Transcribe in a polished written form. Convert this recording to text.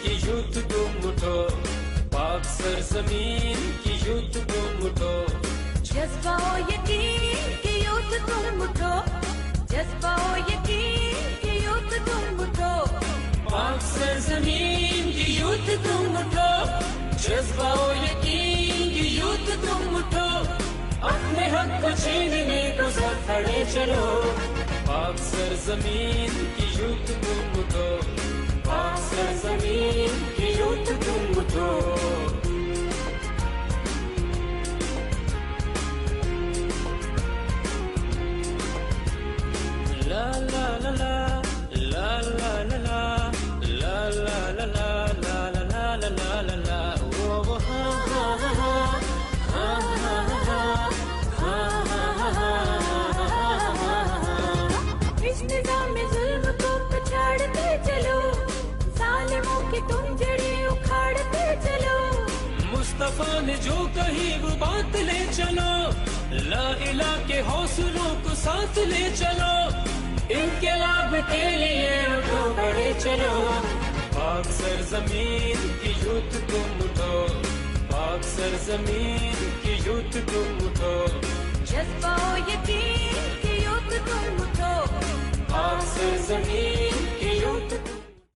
کی یوتھ تم اٹھو، پاک سرزمین کی یوتھ تم اٹھو، جذبہ و یقین کی یوتھ تم اٹھو، جذبہ و یقین کی یوتھ تم اٹھو، پاک سرزمین کی یوتھ تم اٹھو، جذبہ و یقین کی یوتھ تم اٹھو، اپنے حق کو چھیننے کو ساتھ کھڑے چلو، پاک سرزمین کی یوتھ تم اٹھو، پاک سرزمین کی یوتھ تم اٹھو۔ لا لا لا لا لا لا لا لا لا لا لا لا لا لا لا لا لا لا او ہا ہا ہا ہا ہا اس نظام ظلم کو پچھاڑتے چلو، ظالموں کی تم جڑیں اکھاڑتے چلو، مصطفیٰ نے جو کہی وہ بات لے چلو، لا الہ کے حوصلوں کو ساتھ لے چلو، انقلاب کے لیے اٹھو بڑھے چلو، پاک سرزمین کی یوتھ تم اٹھو، پاک سرزمین کی یوتھ تم اٹھو، جذبہ و یقین کی یوتھ تم اٹھو، پاک سرزمین